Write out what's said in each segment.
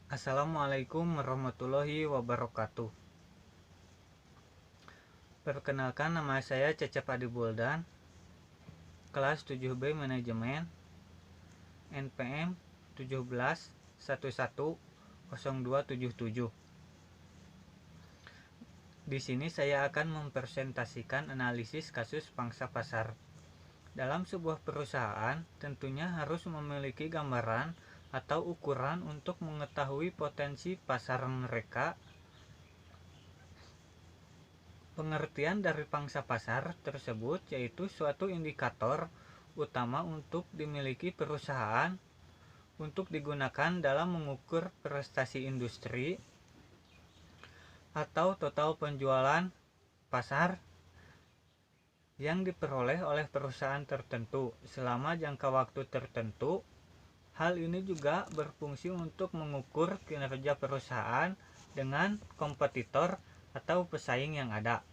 Assalamualaikum warahmatullahi wabarakatuh. Perkenalkan, nama saya Cecep Adi Buldan, kelas 7B Manajemen, NPM 17110277. Di sini saya akan mempresentasikan analisis kasus pangsa pasar. Dalam sebuah perusahaan, tentunya harus memiliki gambaran atau ukuran untuk mengetahui potensi pasar mereka. Pengertian dari pangsa pasar tersebut yaitu suatu indikator utama untuk dimiliki perusahaan untuk digunakan dalam mengukur prestasi industri atau total penjualan pasar yang diperoleh oleh perusahaan tertentu selama jangka waktu tertentu. Hal ini juga berfungsi untuk mengukur kinerja perusahaan dengan kompetitor atau pesaing yang ada.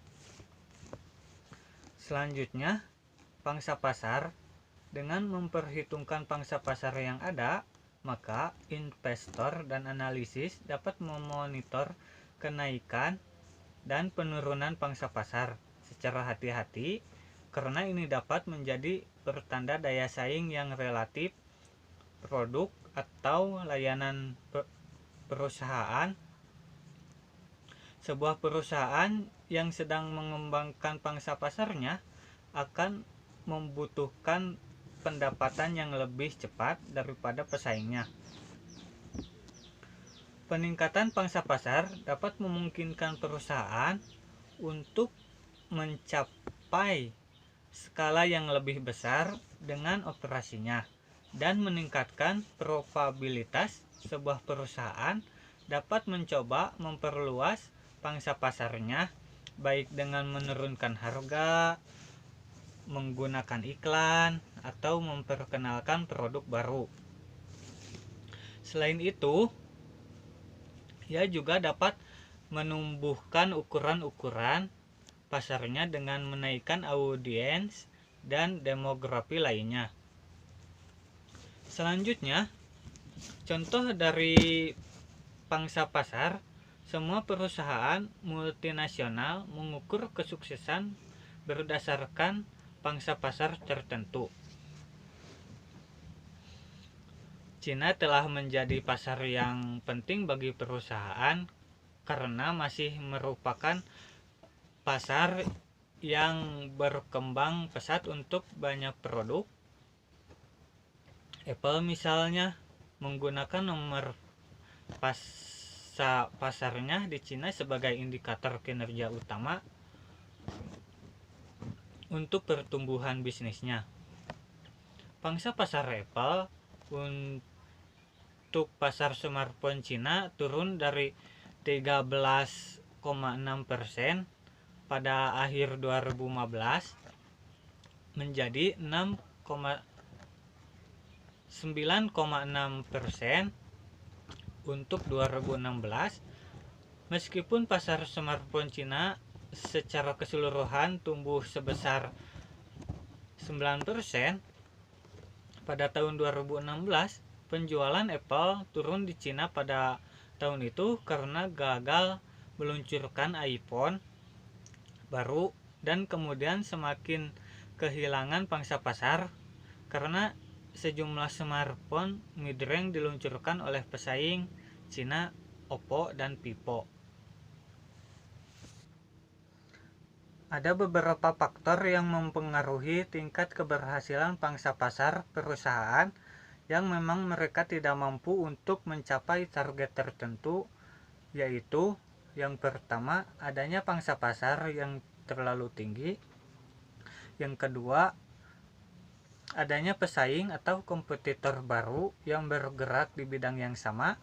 Selanjutnya, pangsa pasar. Dengan memperhitungkan pangsa pasar yang ada, maka investor dan analisis dapat memonitor kenaikan dan penurunan pangsa pasar secara hati-hati, karena ini dapat menjadi pertanda daya saing yang relatif produk atau layanan perusahaan. Sebuah perusahaan yang sedang mengembangkan pangsa pasarnya akan membutuhkan pendapatan yang lebih cepat daripada pesaingnya. Peningkatan pangsa pasar dapat memungkinkan perusahaan untuk mencapai skala yang lebih besar dengan operasinya dan meningkatkan probabilitas sebuah perusahaan dapat mencoba memperluas pangsa pasarnya, baik dengan menurunkan harga, menggunakan iklan, atau memperkenalkan produk baru. Selain itu, ia juga dapat menumbuhkan ukuran-ukuran pasarnya dengan menaikkan audiens dan demografi lainnya. Selanjutnya, contoh dari pangsa pasar. Semua perusahaan multinasional mengukur kesuksesan berdasarkan pangsa pasar tertentu. Cina telah menjadi pasar yang penting bagi perusahaan karena masih merupakan pasar yang berkembang pesat untuk banyak produk. Apple misalnya menggunakan nomor pasarnya di Cina sebagai indikator kinerja utama untuk pertumbuhan bisnisnya. Pangsa pasar Apple untuk pasar smartphone Cina turun dari 13,6% pada akhir 2015 menjadi 9,6% untuk 2016. Meskipun pasar smartphone Cina secara keseluruhan tumbuh sebesar 9% pada tahun 2016, penjualan Apple turun di Cina pada tahun itu karena gagal meluncurkan iPhone baru dan kemudian semakin kehilangan pangsa pasar karena sejumlah smartphone mid-range diluncurkan oleh pesaing Cina, Oppo dan Vivo. Ada beberapa faktor yang mempengaruhi tingkat keberhasilan pangsa pasar perusahaan yang memang mereka tidak mampu untuk mencapai target tertentu, yaitu yang pertama, adanya pangsa pasar yang terlalu tinggi. Yang kedua, adanya pesaing atau kompetitor baru yang bergerak di bidang yang sama.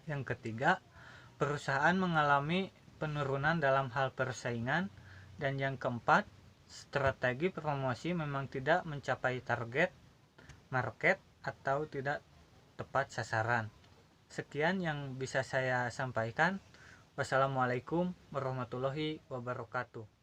Yang ketiga, perusahaan mengalami penurunan dalam hal persaingan. Dan yang keempat, strategi promosi memang tidak mencapai target market atau tidak tepat sasaran. Sekian yang bisa saya sampaikan. Wassalamualaikum warahmatullahi wabarakatuh.